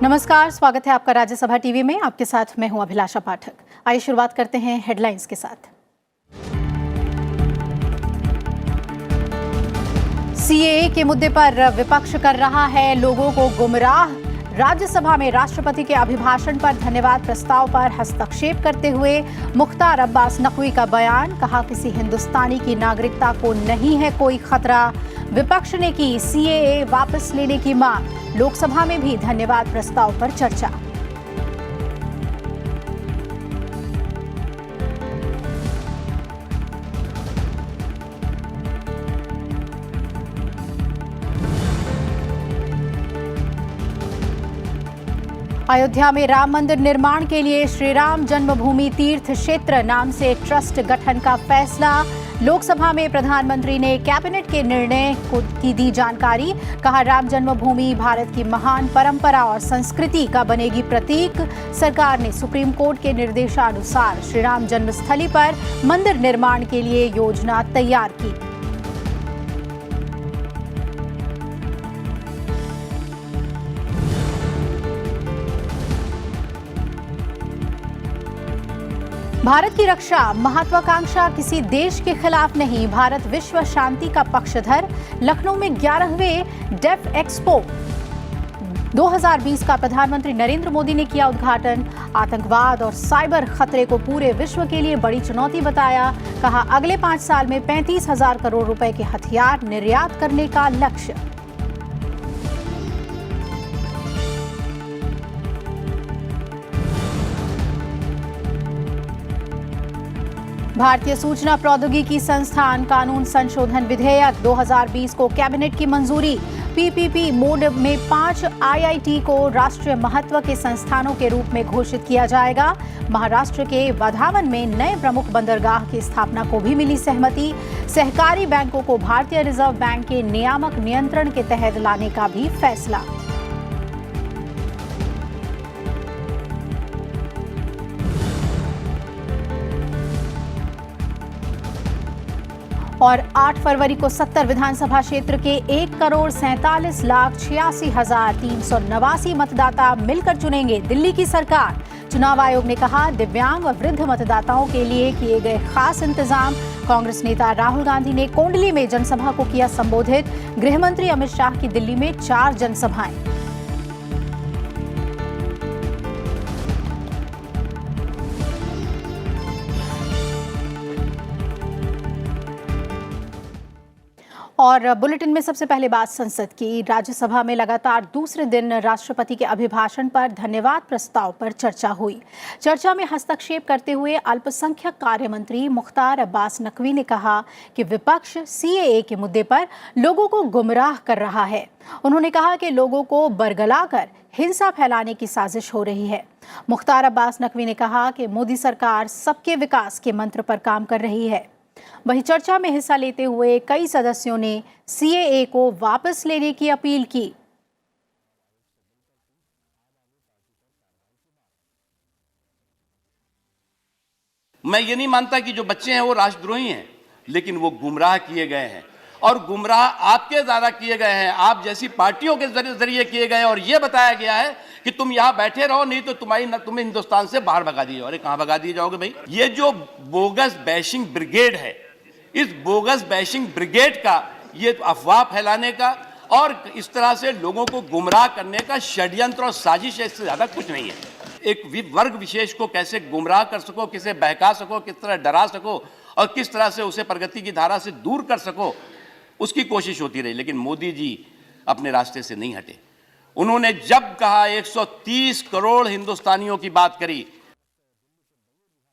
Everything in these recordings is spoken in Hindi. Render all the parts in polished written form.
नमस्कार, स्वागत है आपका राज्यसभा टीवी में। आपके साथ मैं हूं अभिलाषा पाठक। आइए शुरुआत करते हैं हेडलाइंस के साथ। सीएए के मुद्दे पर विपक्ष कर रहा है लोगों को गुमराह। राज्यसभा में राष्ट्रपति के अभिभाषण पर धन्यवाद प्रस्ताव पर हस्तक्षेप करते हुए मुख्तार अब्बास नकवी का बयान, कहा किसी हिंदुस्तानी की नागरिकता को नहीं है कोई खतरा। विपक्ष ने की सीएए वापस लेने की मांग। लोकसभा में भी धन्यवाद प्रस्ताव पर चर्चा। अयोध्या में राम मंदिर निर्माण के लिए श्री राम जन्मभूमि तीर्थ क्षेत्र नाम से ट्रस्ट गठन का फैसला। लोकसभा में प्रधानमंत्री ने कैबिनेट के निर्णय की दी जानकारी, कहा राम जन्मभूमि भारत की महान परंपरा और संस्कृति का बनेगी प्रतीक। सरकार ने सुप्रीम कोर्ट के निर्देशानुसार श्री राम जन्मस्थली पर मंदिर निर्माण के लिए योजना तैयार की। भारत की रक्षा महत्वाकांक्षा किसी देश के खिलाफ नहीं, भारत विश्व शांति का पक्षधर। लखनऊ में 11वें डेफ एक्सपो 2020 का प्रधानमंत्री नरेंद्र मोदी ने किया उद्घाटन। आतंकवाद और साइबर खतरे को पूरे विश्व के लिए बड़ी चुनौती बताया, कहा अगले 5 साल में 35,000 करोड़ रुपए के हथियार निर्यात करने का लक्ष्य। भारतीय सूचना प्रौद्योगिकी संस्थान कानून संशोधन विधेयक 2020 को कैबिनेट की मंजूरी। पीपीपी मोड में 5 आईआईटी को राष्ट्रीय महत्व के संस्थानों के रूप में घोषित किया जाएगा। महाराष्ट्र के वधावन में नए प्रमुख बंदरगाह की स्थापना को भी मिली सहमति। सहकारी बैंकों को भारतीय रिजर्व बैंक के नियामक नियंत्रण के तहत लाने का भी फैसला। और 8 फरवरी को 70 विधानसभा क्षेत्र के 1,46,86,389 मतदाता मिलकर चुनेंगे दिल्ली की सरकार। चुनाव आयोग ने कहा दिव्यांग और वृद्ध मतदाताओं के लिए किए गए खास इंतजाम। कांग्रेस नेता राहुल गांधी ने कोंडली में जनसभा को किया संबोधित। गृह मंत्री अमित शाह की दिल्ली में 4 जनसभाएं। और बुलेटिन में सबसे पहले बात संसद की। राज्यसभा में लगातार दूसरे दिन राष्ट्रपति के अभिभाषण पर धन्यवाद प्रस्ताव पर चर्चा हुई। चर्चा में हस्तक्षेप करते हुए अल्पसंख्यक कार्य मंत्री मुख्तार अब्बास नकवी ने कहा कि विपक्ष सीएए के मुद्दे पर लोगों को गुमराह कर रहा है। उन्होंने कहा कि लोगों को बरगलाकर हिंसा फैलाने की साजिश हो रही है। मुख्तार अब्बास नकवी ने कहा कि मोदी सरकार सबके विकास के मंत्र पर काम कर रही है। वहीं चर्चा में हिस्सा लेते हुए कई सदस्यों ने सीएए को वापस लेने की अपील की। मैं ये नहीं मानता कि जो बच्चे हैं वो राष्ट्रद्रोही हैं, लेकिन वो गुमराह किए गए हैं और गुमराह आपके द्वारा किए गए हैं, आप जैसी पार्टियों के जरिए किए गए हैं। और ये बताया गया है कि तुम यहां बैठे रहो, नहीं तो तुम्हें हिंदुस्तान से बाहर भगा दिए जाओ। अरे कहां भगा दिए जाओगे भाई? ये जो बोगस बैशिंग ब्रिगेड है, इस बोगस बैशिंग ब्रिगेड का ये अफवाह फैलाने का और इस तरह से लोगों को गुमराह करने का षड्यंत्र और साजिश है, इससे ज्यादा कुछ नहीं है। एक वर्ग विशेष को कैसे गुमराह कर सको, किसे बहका सको, किस तरह डरा सको और किस तरह से उसे प्रगति की धारा से दूर कर सको, उसकी कोशिश होती रही। लेकिन मोदी जी अपने रास्ते से नहीं हटे। उन्होंने जब कहा 130 करोड़ हिंदुस्तानियों की बात करी।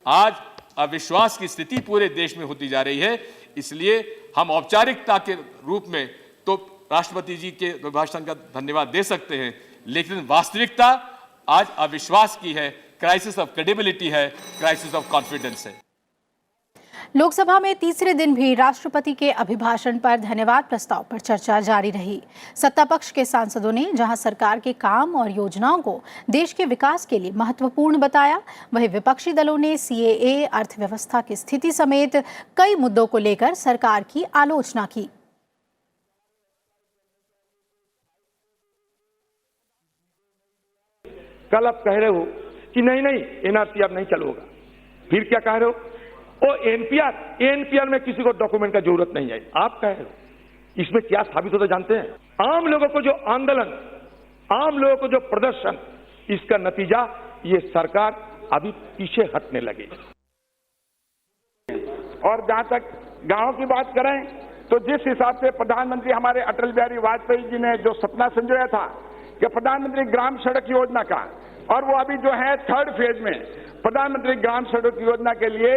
आज अविश्वास की स्थिति पूरे देश में होती जा रही है, इसलिए हम औपचारिकता के रूप में तो राष्ट्रपति जी के अभिभाषण का धन्यवाद दे सकते हैं, लेकिन वास्तविकता आज अविश्वास की है, क्राइसिस ऑफ क्रेडिबिलिटी है, क्राइसिस ऑफ कॉन्फिडेंस है। लोकसभा में तीसरे दिन भी राष्ट्रपति के अभिभाषण पर धन्यवाद प्रस्ताव पर चर्चा जारी रही। सत्ता पक्ष के सांसदों ने जहां सरकार के काम और योजनाओं को देश के विकास के लिए महत्वपूर्ण बताया, वहीं विपक्षी दलों ने सीएए, अर्थव्यवस्था की स्थिति समेत कई मुद्दों को लेकर सरकार की आलोचना की। कल आप कह रहे हो कि नहीं नहीं एनआरसी अब नहीं चालू होगा, फिर क्या कह रहे हो? ओ एनपीआर में किसी को डॉक्यूमेंट का जरूरत नहीं है, आप कह रहे हो। इसमें क्या साबित होता जानते हैं? आम लोगों को जो आंदोलन, आम लोगों को जो प्रदर्शन, इसका नतीजा ये सरकार अभी पीछे हटने लगी। और जहां तक गांव की बात करें तो जिस हिसाब से प्रधानमंत्री हमारे अटल बिहारी वाजपेयी जी ने जो सपना संजोया था कि प्रधानमंत्री ग्राम सड़क योजना का, और वो अभी जो है 3rd फेज में प्रधानमंत्री ग्राम सड़क योजना के लिए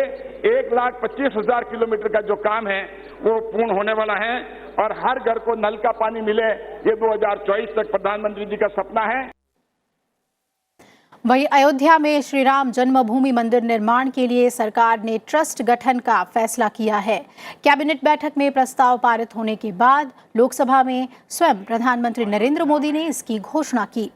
1,25,000 किलोमीटर का जो काम है वो पूर्ण होने वाला है, और हर घर को नल का पानी मिले, ये 2024 तक प्रधानमंत्री जी का सपना है। वहीं अयोध्या में श्री राम जन्मभूमि मंदिर निर्माण के लिए सरकार ने ट्रस्ट गठन का फैसला किया है। कैबिनेट बैठक में प्रस्ताव पारित होने के बाद लोकसभा में स्वयं प्रधानमंत्री नरेंद्र मोदी ने इसकी घोषणा की।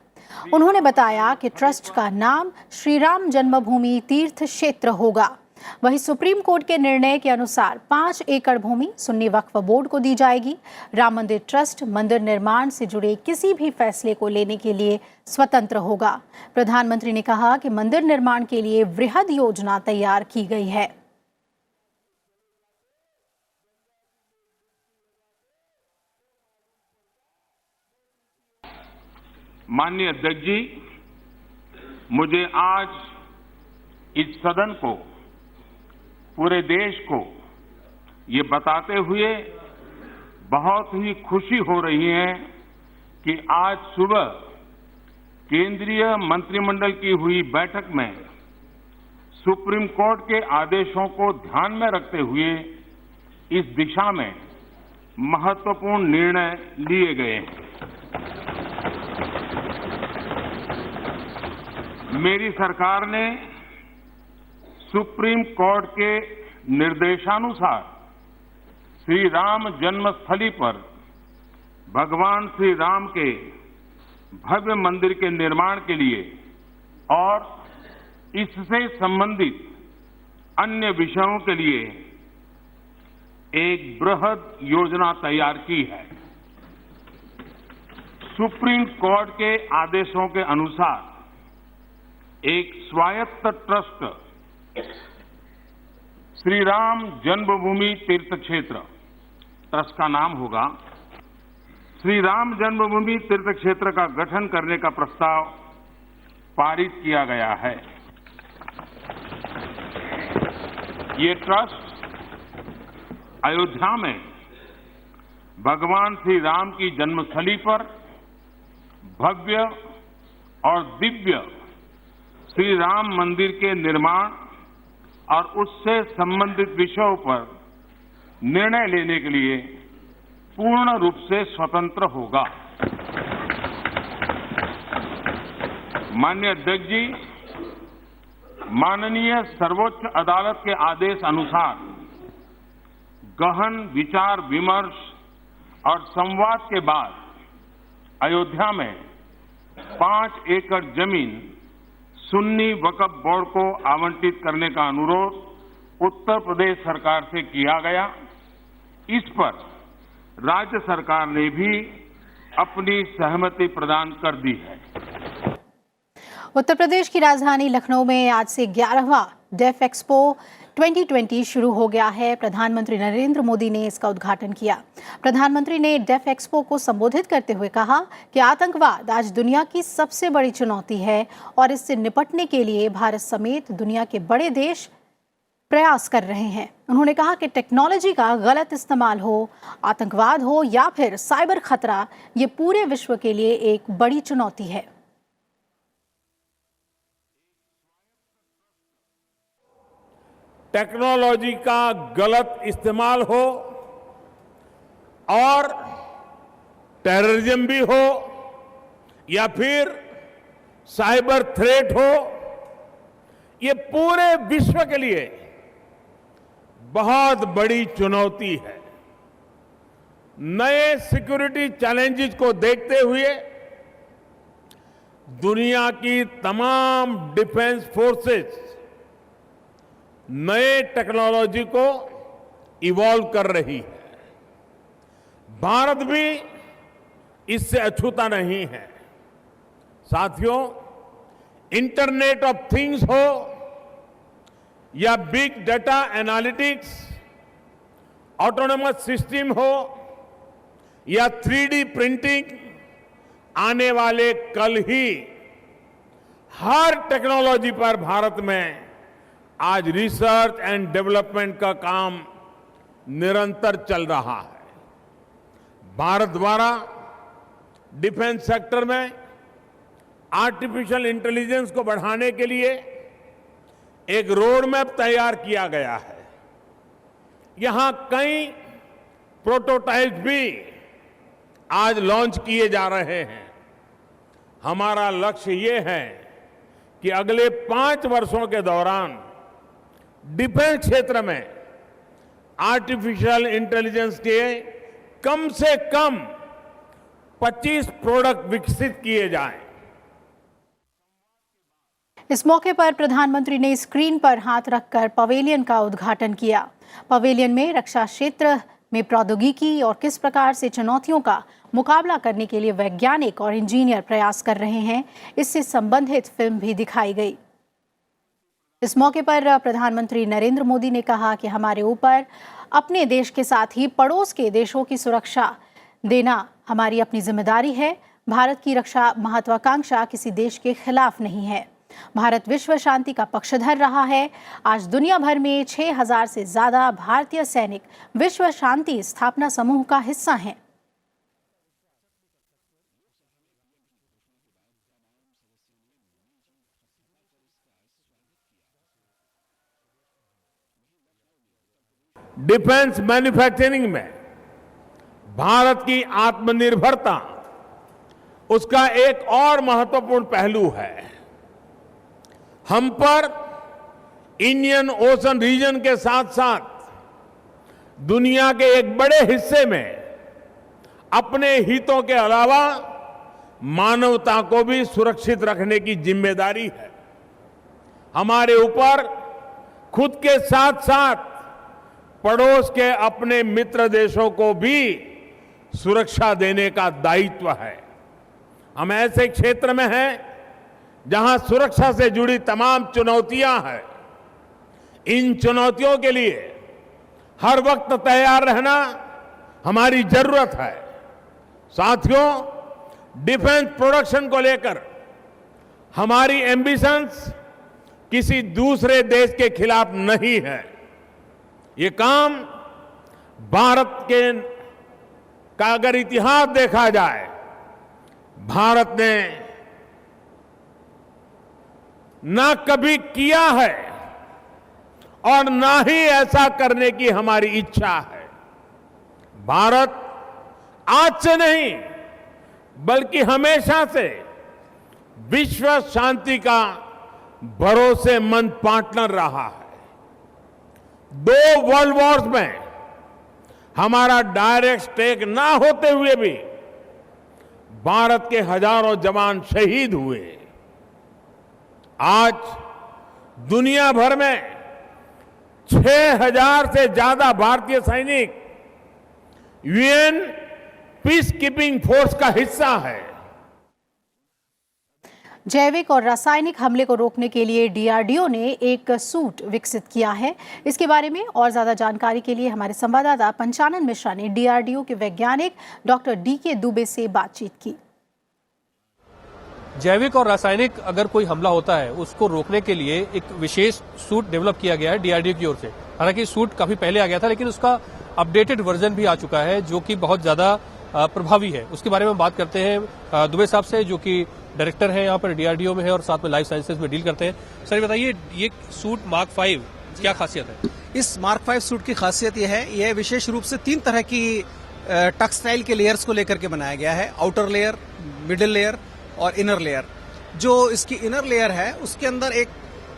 उन्होंने बताया कि ट्रस्ट का नाम श्री राम जन्मभूमि तीर्थ क्षेत्र होगा। वहीं सुप्रीम कोर्ट के निर्णय के अनुसार 5 एकड़ भूमि सुन्नी वक्फ बोर्ड को दी जाएगी। राम मंदिर ट्रस्ट मंदिर निर्माण से जुड़े किसी भी फैसले को लेने के लिए स्वतंत्र होगा। प्रधानमंत्री ने कहा कि मंदिर निर्माण के लिए वृहद योजना तैयार की गई है। माननीय अध्यक्ष जी, मुझे आज इस सदन को, पूरे देश को ये बताते हुए बहुत ही खुशी हो रही है कि आज सुबह केंद्रीय मंत्रिमंडल की हुई बैठक में सुप्रीम कोर्ट के आदेशों को ध्यान में रखते हुए इस दिशा में महत्वपूर्ण निर्णय लिए गए हैं। मेरी सरकार ने सुप्रीम कोर्ट के निर्देशानुसार श्री राम जन्मस्थली पर भगवान श्री राम के भव्य मंदिर के निर्माण के लिए और इससे संबंधित अन्य विषयों के लिए एक बृहद योजना तैयार की है। सुप्रीम कोर्ट के आदेशों के अनुसार एक स्वायत्त ट्रस्ट श्री राम जन्मभूमि तीर्थ क्षेत्र, ट्रस्ट का नाम होगा, श्री राम जन्मभूमि तीर्थ क्षेत्र का गठन करने का प्रस्ताव पारित किया गया है। ये ट्रस्ट अयोध्या में भगवान श्री राम की जन्मस्थली पर भव्य और दिव्य श्री राम मंदिर के निर्माण और उससे संबंधित विषयों पर निर्णय लेने के लिए पूर्ण रूप से स्वतंत्र होगा। माननीय अध्यक्ष जी, माननीय सर्वोच्च अदालत के आदेश अनुसार गहन विचार विमर्श और संवाद के बाद अयोध्या में 5 एकड़ जमीन सुन्नी वक्फ बोर्ड को आवंटित करने का अनुरोध उत्तर प्रदेश सरकार से किया गया। इस पर राज्य सरकार ने भी अपनी सहमति प्रदान कर दी है। उत्तर प्रदेश की राजधानी लखनऊ में आज से 11वां डेफ एक्सपो 2020 शुरू हो गया है। प्रधानमंत्री नरेंद्र मोदी ने इसका उद्घाटन किया। प्रधानमंत्री ने डेफ एक्सपो को संबोधित करते हुए कहा कि आतंकवाद आज दुनिया की सबसे बड़ी चुनौती है और इससे निपटने के लिए भारत समेत दुनिया के बड़े देश प्रयास कर रहे हैं। उन्होंने कहा कि टेक्नोलॉजी का गलत इस्तेमाल हो, आतंकवाद हो या फिर साइबर खतरा, ये पूरे विश्व के लिए एक बड़ी चुनौती है। टेक्नोलॉजी का गलत इस्तेमाल हो और टेररिज्म भी हो या फिर साइबर थ्रेट हो, ये पूरे विश्व के लिए बहुत बड़ी चुनौती है। नए सिक्योरिटी चैलेंजेस को देखते हुए दुनिया की तमाम डिफेंस फोर्सेस नए टेक्नोलॉजी को इवॉल्व कर रही है। भारत भी इससे अछूता नहीं है। साथियों, इंटरनेट ऑफ थिंग्स हो या big data analytics, autonomous system हो या 3D प्रिंटिंग, आने वाले कल ही हर टेक्नोलॉजी पर भारत में आज रिसर्च एंड डेवलपमेंट का काम निरंतर चल रहा है। भारत द्वारा डिफेंस सेक्टर में आर्टिफिशियल इंटेलिजेंस को बढ़ाने के लिए एक रोड मैप तैयार किया गया है। यहां कई प्रोटोटाइप भी आज लॉन्च किए जा रहे हैं। हमारा लक्ष्य ये है कि अगले 5 वर्षों के दौरान डिफेंस क्षेत्र में आर्टिफिशियल इंटेलिजेंस के कम से कम 25 प्रोडक्ट विकसित किए जाएं। इस मौके पर प्रधानमंत्री ने स्क्रीन पर हाथ रखकर पवेलियन का उद्घाटन किया। पवेलियन में रक्षा क्षेत्र में प्रौद्योगिकी और किस प्रकार से चुनौतियों का मुकाबला करने के लिए वैज्ञानिक और इंजीनियर प्रयास कर रहे हैं, इससे संबंधित फिल्म भी दिखाई गई। इस मौके पर प्रधानमंत्री नरेंद्र मोदी ने कहा कि हमारे ऊपर अपने देश के साथ ही पड़ोस के देशों की सुरक्षा देना हमारी अपनी जिम्मेदारी है। भारत की रक्षा महत्वाकांक्षा किसी देश के खिलाफ नहीं है। भारत विश्व शांति का पक्षधर रहा है। आज दुनिया भर में 6000 से ज्यादा भारतीय सैनिक विश्व शांति स्थापना समूह का हिस्सा हैं। डिफेंस मैन्युफैक्चरिंग में भारत की आत्मनिर्भरता उसका एक और महत्वपूर्ण पहलू है। हम पर इंडियन ओशन रीजन के साथ साथ दुनिया के एक बड़े हिस्से में अपने हितों के अलावा मानवता को भी सुरक्षित रखने की जिम्मेदारी है। हमारे ऊपर खुद के साथ साथ पड़ोस के अपने मित्र देशों को भी सुरक्षा देने का दायित्व है। हम ऐसे क्षेत्र में हैं जहां सुरक्षा से जुड़ी तमाम चुनौतियां हैं। इन चुनौतियों के लिए हर वक्त तैयार रहना हमारी जरूरत है। साथियों, डिफेंस प्रोडक्शन को लेकर हमारी एम्बिशंस किसी दूसरे देश के खिलाफ नहीं है। ये काम भारत के का अगर इतिहास देखा जाए, भारत ने ना कभी किया है और ना ही ऐसा करने की हमारी इच्छा है। भारत आज से नहीं बल्कि हमेशा से विश्व शांति का भरोसेमंद पार्टनर रहा है। 2 वर्ल्ड वॉर्स में हमारा डायरेक्ट स्टेक ना होते हुए भी भारत के हजारों जवान शहीद हुए। आज दुनिया भर में 6000 से ज्यादा भारतीय सैनिक यूएन पीस कीपिंग फोर्स का हिस्सा है। जैविक और रासायनिक हमले को रोकने के लिए डीआरडीओ ने एक सूट विकसित किया है। इसके बारे में और ज्यादा जानकारी के लिए हमारे संवाददाता पंचानन मिश्रा ने डीआरडीओ के वैज्ञानिक डॉक्टर डीके दुबे से बातचीत की। जैविक और रासायनिक अगर कोई हमला होता है उसको रोकने के लिए एक विशेष सूट डेवलप किया गया है डीआरडीओ की ओर से। हालांकि सूट काफी पहले आ गया था, लेकिन उसका अपडेटेड वर्जन भी आ चुका है जो कि बहुत ज्यादा प्रभावी है। उसके बारे में बात करते हैं दुबे साहब से, जो कि डायरेक्टर हैं यहाँ पर डीआरडीओ में है और साथ में लाइफ साइंसेज में डील करते हैं। सर बताइए, ये सूट मार्क 5 क्या खासियत है? इस मार्क 5 सूट की खासियत यह है, यह विशेष रूप से 3 तरह की टेक्सटाइल के लेयर्स को लेकर के बनाया गया है। आउटर लेयर, मिडिल लेयर और इनर लेयर। जो इसकी इनर लेयर है उसके अंदर एक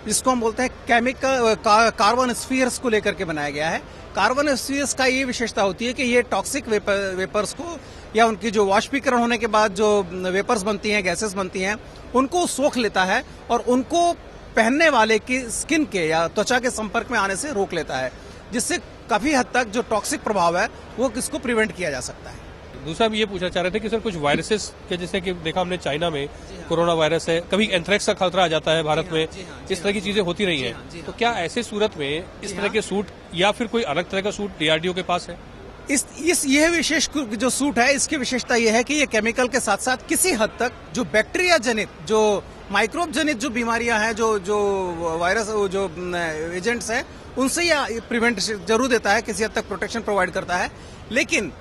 जिसको हम बोलते हैं केमिकल कार्बन स्फीयर्स को लेकर के बनाया गया है। कार्बन स्फीयर्स का ये विशेषता होती है कि ये टॉक्सिक वेपर्स को या उनकी जो वाष्पीकरण होने के बाद जो वेपर्स बनती हैं, गैसेस बनती हैं, उनको सोख लेता है और उनको पहनने वाले की स्किन के या त्वचा के संपर्क में आने से रोक लेता है, जिससे काफी हद तक जो टॉक्सिक प्रभाव है वो किसको प्रिवेंट किया जा सकता है। दूसरा हम ये पूछना चाह रहे थे कि सर कुछ वायरसेस के जैसे कि देखा हमने चाइना में कोरोना वायरस है, कभी एंथ्रेक्स का खतरा आ जाता है भारत में, इस तरह की चीजें होती रही हैं। तो क्या ऐसे सूरत में इस तरह के सूट या फिर कोई अलग तरह का सूट डीआरडीओ के पास है? यह विशेष जो सूट है, इसकी विशेषता यह है कि ये केमिकल के साथ साथ किसी हद तक जो बैक्टीरिया जनित, जो माइक्रोब जनित जो बीमारियां हैं, जो वायरस, जो एजेंट्स हैं, उनसे यह प्रिवेंट जरूर देता है, किसी हद तक प्रोटेक्शन प्रोवाइड करता है। लेकिन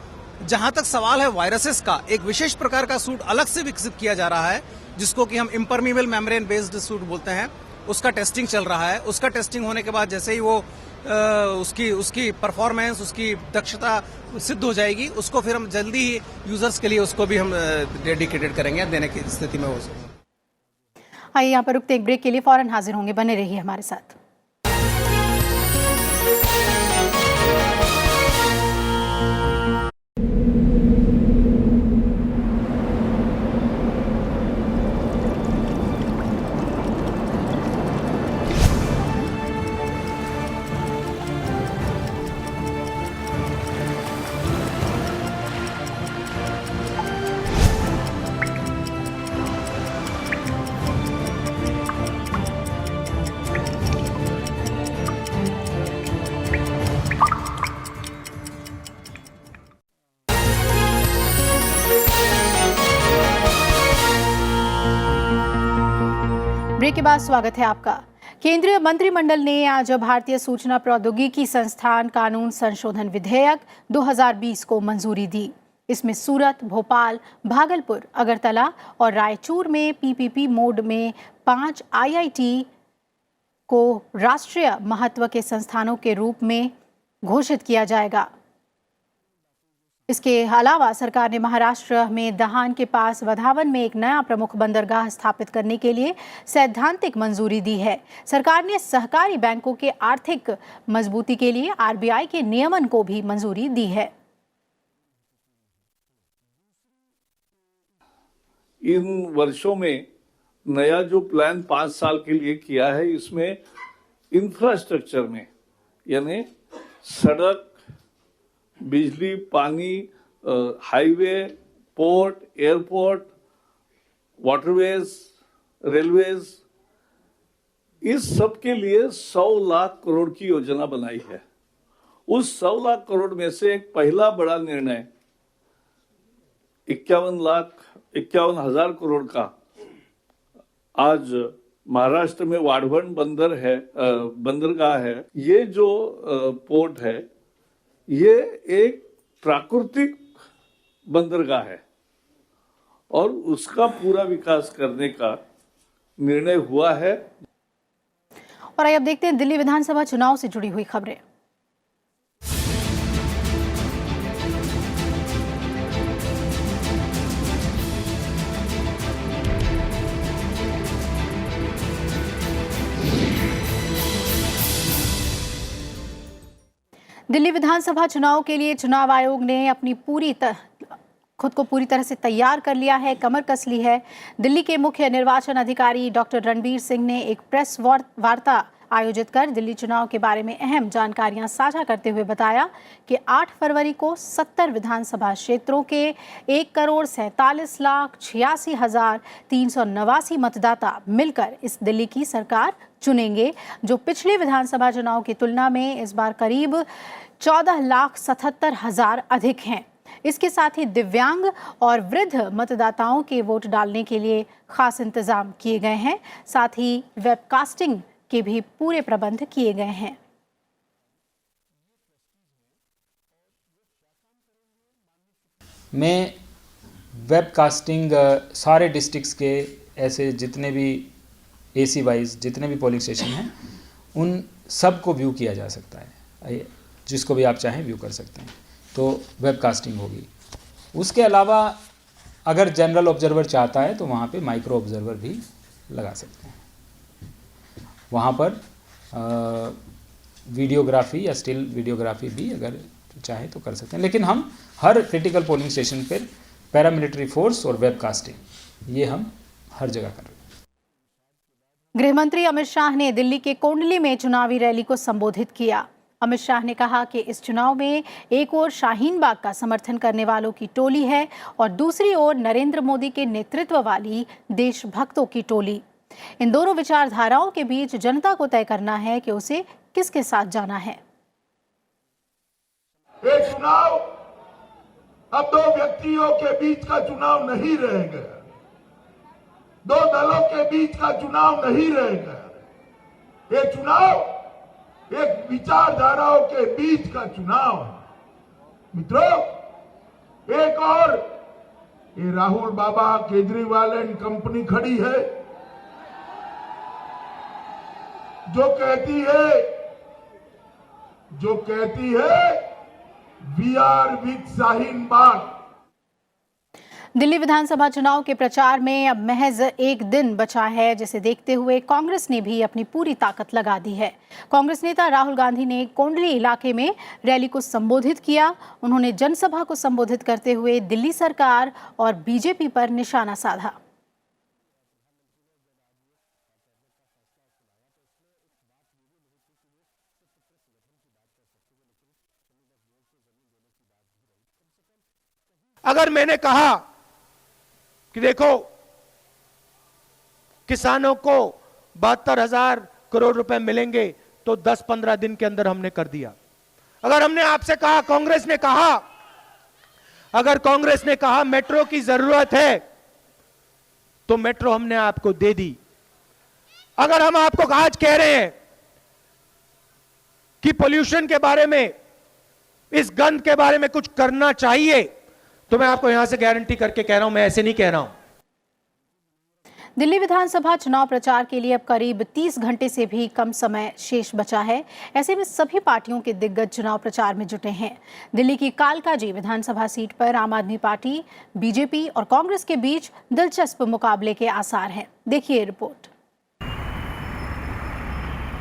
जहां तक सवाल है वायरसेस का, एक विशेष प्रकार का सूट अलग से विकसित किया जा रहा है, जिसको कि हम इम्परमीबल मेम्ब्रेन बेस्ड सूट बोलते हैं। उसका टेस्टिंग चल रहा है। उसका टेस्टिंग होने के बाद जैसे ही वो उसकी परफॉर्मेंस, उसकी दक्षता सिद्ध हो जाएगी, उसको फिर हम जल्दी ही यूजर्स के लिए उसको भी हम डेडिकेटेड करेंगे, देने की स्थिति में हो सके। आइए यहाँ पर रुकते एक ब्रेक के लिए, फौरन हाजिर होंगे, बने रहिए हमारे साथ। ब्रेक के बाद स्वागत है आपका। केंद्रीय मंत्रिमंडल ने आज भारतीय सूचना प्रौद्योगिकी संस्थान कानून संशोधन विधेयक 2020 को मंजूरी दी। इसमें सूरत, भोपाल, भागलपुर, अगरतला और रायचूर में पीपीपी मोड में 5 आईआईटी को राष्ट्रीय महत्व के संस्थानों के रूप में घोषित किया जाएगा। इसके अलावा सरकार ने महाराष्ट्र में दहान के पास वधावन में एक नया प्रमुख बंदरगाह स्थापित करने के लिए सैद्धांतिक मंजूरी दी है। सरकार ने सहकारी बैंकों के आर्थिक मजबूती के लिए आरबीआई के नियमन को भी मंजूरी दी है। इन वर्षों में नया जो प्लान 5 साल के लिए किया है, इसमें इंफ्रास्ट्रक्चर में यानी सड़क, बिजली, पानी, highway, port, airport, waterways, railways, इस सब के लिए 100 लाख करोड़ की योजना बनाई है। उस 100 लाख करोड़ में से एक पहला बड़ा निर्णय 51,51,000 करोड़ का आज महाराष्ट्र में वाढवण बंदरगाह है। ये जो पोर्ट है, ये एक प्राकृतिक बंदरगाह है और उसका पूरा विकास करने का निर्णय हुआ है। और आइए अब देखते हैं दिल्ली विधानसभा चुनाव से जुड़ी हुई खबरें। दिल्ली विधानसभा चुनाव के लिए चुनाव आयोग ने अपनी खुद को पूरी तरह से तैयार कर लिया है, कमर कस ली है। दिल्ली के मुख्य निर्वाचन अधिकारी डॉक्टर रणबीर सिंह ने एक प्रेस वार्ता आयोजित कर दिल्ली चुनाव के बारे में अहम जानकारियां साझा करते हुए बताया कि 8 फरवरी को 70 विधानसभा क्षेत्रों के 1,47,86,389 मतदाता मिलकर इस दिल्ली की सरकार चुनेंगे, जो पिछले विधानसभा चुनाव की तुलना में इस बार करीब 14,77,000 अधिक हैं। इसके साथ ही दिव्यांग और वृद्ध मतदाताओं के वोट डालने के लिए खास इंतजाम किए गए हैं। साथ ही वेबकास्टिंग के भी पूरे प्रबंध किए गए हैं। में वेबकास्टिंग सारे डिस्ट्रिक्ट्स के ऐसे जितने भी एसी वाइज जितने भी पोलिंग स्टेशन हैं, उन सब को व्यू किया जा सकता है। जिसको भी आप चाहें व्यू कर सकते हैं, तो वेबकास्टिंग होगी। उसके अलावा अगर जनरल ऑब्जर्वर चाहता है तो वहाँ पे माइक्रो ऑब्जर्वर भी लगा सकते हैं। वहाँ पर वीडियोग्राफी या स्टिल वीडियोग्राफी भी अगर चाहे तो कर सकते हैं। लेकिन हम हर क्रिटिकल पोलिंग स्टेशन पर पैरामिलिट्री फोर्स और वेबकास्टिंग ये हम हर जगह कर रहे हैं। गृह मंत्री अमित शाह ने दिल्ली के कोंडली में चुनावी रैली को संबोधित किया। अमित शाह ने कहा कि इस चुनाव में एक ओर शाहीन बाग का समर्थन करने वालों की टोली है और दूसरी ओर नरेंद्र मोदी के नेतृत्व वाली देशभक्तों की टोली। इन दोनों विचारधाराओं के बीच जनता को तय करना है कि उसे किसके साथ जाना है। ये चुनाव अब दो व्यक्तियों के बीच का चुनाव नहीं रह गया, दो दलों के बीच का चुनाव नहीं रह गया। ये चुनाव एक विचारधाराओं के बीच का चुनाव है। मित्रों, एक और ये राहुल बाबा, केजरीवाल एंड कंपनी खड़ी है जो कहती है we are with Shaheen Bagh. Delhi विधानसभा चुनाव के प्रचार में अब महज एक दिन बचा है, जिसे देखते हुए कांग्रेस ने भी अपनी पूरी ताकत लगा दी है। कांग्रेस नेता राहुल गांधी ने कोंडली इलाके में रैली को संबोधित किया। उन्होंने जनसभा को संबोधित करते हुए दिल्ली सरकार और बीजेपी पर निशाना साधा। अगर मैंने कहा कि देखो किसानों को 72,000 करोड़ रुपए मिलेंगे तो 10-15 दिन के अंदर हमने कर दिया। अगर हमने आपसे कहा, अगर कांग्रेस ने कहा मेट्रो की जरूरत है तो मेट्रो हमने आपको दे दी। अगर हम आपको आज कह रहे हैं कि पोल्यूशन के बारे में, इस गंद के बारे में कुछ करना चाहिए, तो मैं आपको यहां से गारंटी करके कह रहा हूं, मैं ऐसे नहीं कह रहा हूं। दिल्ली विधानसभा चुनाव प्रचार के लिए अब करीब 30 घंटे से भी कम समय शेष बचा है। ऐसे में सभी पार्टियों के दिग्गज चुनाव प्रचार में जुटे हैं। दिल्ली की कालकाजी विधानसभा सीट पर आम आदमी पार्टी, बीजेपी और कांग्रेस के बीच दिलचस्प मुकाबले के आसार हैं। देखिए रिपोर्ट।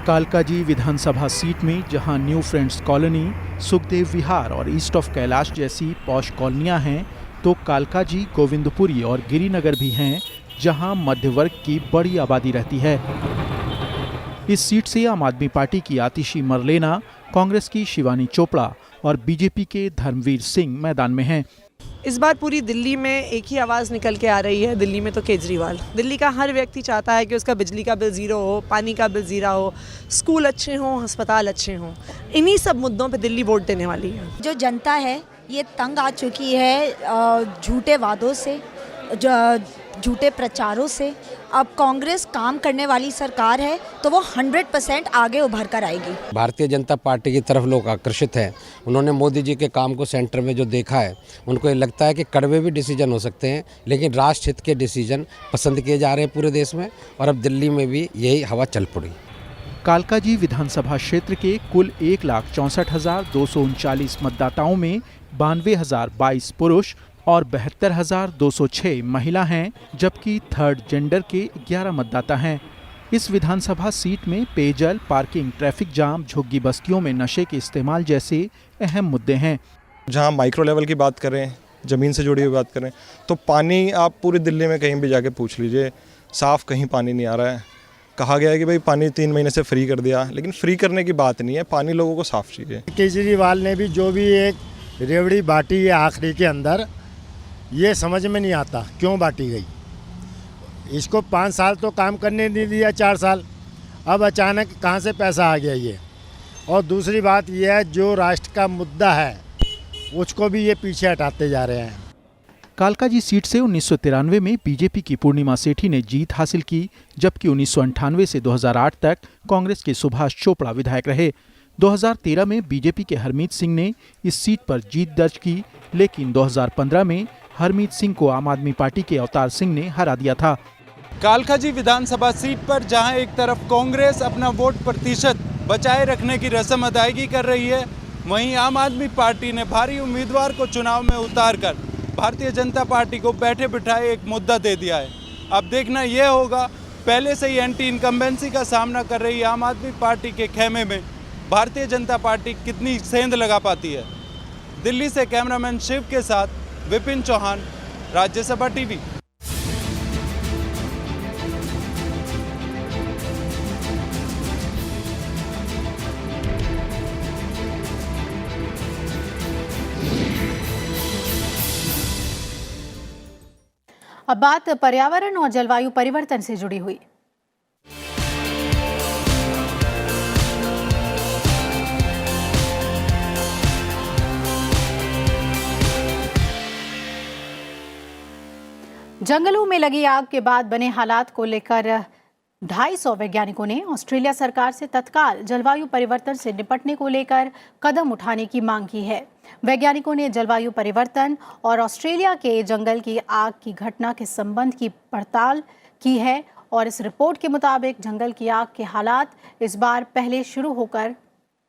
कालकाजी विधानसभा सीट में जहां न्यू फ्रेंड्स कॉलोनी, सुखदेव विहार और ईस्ट ऑफ कैलाश जैसी पॉश कॉलोनियां हैं, तो कालकाजी, गोविंदपुरी और गिरिनगर भी हैं जहां मध्य वर्ग की बड़ी आबादी रहती है। इस सीट से आम आदमी पार्टी की आतिशी मरलेना, कांग्रेस की शिवानी चोपड़ा और बीजेपी के धर्मवीर सिंह मैदान में हैं। इस बार पूरी दिल्ली में एक ही आवाज़ निकल के आ रही है, दिल्ली में तो केजरीवाल। दिल्ली का हर व्यक्ति चाहता है कि उसका बिजली का बिल ज़ीरो हो, पानी का बिल ज़ीरो हो, स्कूल अच्छे हों, अस्पताल अच्छे हों। इन्हीं सब मुद्दों पे दिल्ली वोट देने वाली है। जो जनता है ये तंग आ चुकी है झूठे वादों से, झूठे प्रचारों से। अब कांग्रेस काम करने वाली सरकार है तो वो 100% आगे उभर कर आएगी। भारतीय जनता पार्टी की तरफ लोग आकर्षित हैं। उन्होंने मोदी जी के काम को सेंटर में जो देखा है, उनको ये लगता है कि कड़वे भी डिसीजन हो सकते हैं, लेकिन राष्ट्र हित के डिसीजन पसंद किए जा रहे हैं पूरे देश में, और अब दिल्ली में भी यही हवा चल पड़ी। कालकाजी विधानसभा क्षेत्र के कुल 1,64,239 मतदाताओं में 92,022 पुरुष और 72,206 महिला हैं, जबकि थर्ड जेंडर के 11 मतदाता हैं। इस विधानसभा सीट में पेयजल, पार्किंग, ट्रैफिक जाम, झुग्गी बस्तियों में नशे के इस्तेमाल जैसे अहम मुद्दे हैं। जहां माइक्रो लेवल की बात करें, ज़मीन से जुड़ी हुई बात करें, तो पानी आप पूरी दिल्ली में कहीं भी जाके पूछ लीजिए, साफ़ कहीं पानी नहीं आ रहा है। कहा गया है कि भाई पानी 3 महीने से फ्री कर दिया, लेकिन फ्री करने की बात नहीं है, पानी लोगों को साफ़ चाहिए। केजरीवाल ने भी जो भी एक रेवड़ी बांटी है आखिरी के अंदर, ये समझ में नहीं आता क्यों बांटी गई। इसको 5 साल तो काम करने नहीं दिया, 4 साल, अब अचानक कहाँ से पैसा आ गया ये। और दूसरी बात यह है, जो राष्ट्र का मुद्दा है उसको भी ये पीछे हटाते जा रहे हैं। कालकाजी सीट से 1993 में बीजेपी की पूर्णिमा सेठी ने जीत हासिल की, जबकि 1998 से 2008 तक कांग्रेस के सुभाष चोपड़ा विधायक रहे। 2013 में बीजेपी के हरमीत सिंह ने इस सीट पर जीत दर्ज की, लेकिन 2015 में हरमीत सिंह को आम आदमी पार्टी के अवतार सिंह ने हरा दिया था। कालकाजी विधानसभा सीट पर जहां एक तरफ कांग्रेस अपना वोट प्रतिशत बचाए रखने की रस्म अदायगी कर रही है, वहीं आम आदमी पार्टी ने भारी उम्मीदवार को चुनाव में उतारकर भारतीय जनता पार्टी को बैठे बिठाए एक मुद्दा दे दिया है। अब देखना यह होगा, पहले से ही एंटी इनकम्बेंसी का सामना कर रही आम आदमी पार्टी के खेमे में भारतीय जनता पार्टी कितनी सेंध लगा पाती है। दिल्ली से कैमरामैन शिव के साथ विपिन चौहान, राज्यसभा टीवी। अब बात पर्यावरण और जलवायु परिवर्तन से जुड़ी हुई। जंगलों में लगी आग के बाद बने हालात को लेकर 250 वैज्ञानिकों ने ऑस्ट्रेलिया सरकार से तत्काल जलवायु परिवर्तन से निपटने को लेकर कदम उठाने की मांग की है। वैज्ञानिकों ने जलवायु परिवर्तन और ऑस्ट्रेलिया के जंगल की आग की घटना के संबंध की पड़ताल की है और इस रिपोर्ट के मुताबिक जंगल की आग के हालात इस बार पहले शुरू होकर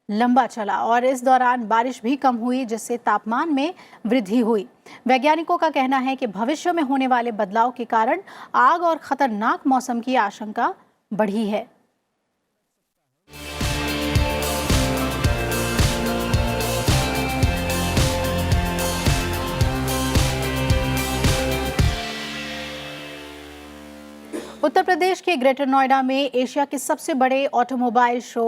लंबा चला और इस दौरान बारिश भी कम हुई, जिससे तापमान में वृद्धि हुई। वैज्ञानिकों का कहना है कि भविष्य में होने वाले बदलाव के कारण आग और खतरनाक मौसम की आशंका बढ़ी है। उत्तर प्रदेश के ग्रेटर नोएडा में एशिया के सबसे बड़े ऑटोमोबाइल शो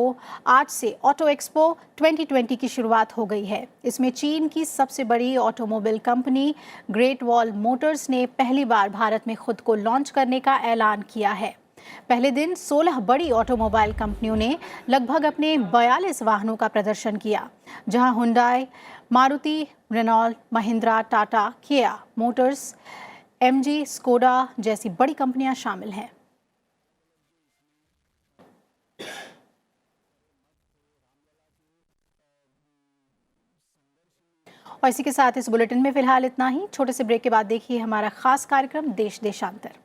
आज से ऑटो एक्सपो 2020 की शुरुआत हो गई है। इसमें चीन की सबसे बड़ी automobile company great wall Motors ने पहली बार भारत में खुद को लॉन्च करने का ऐलान किया है। पहले दिन 16 बड़ी ऑटोमोबाइल कंपनियों ने लगभग अपने 42 वाहनों का प्रदर्शन किया, जहां हुंडई, मारुति, रेनॉल्ट, महिंद्रा, टाटा, किया मोटर्स, एमजी, स्कोडा जैसी बड़ी कंपनियां शामिल हैं। और इसी के साथ इस बुलेटिन में फिलहाल इतना ही। छोटे से ब्रेक के बाद देखिए हमारा खास कार्यक्रम देश देशांतर।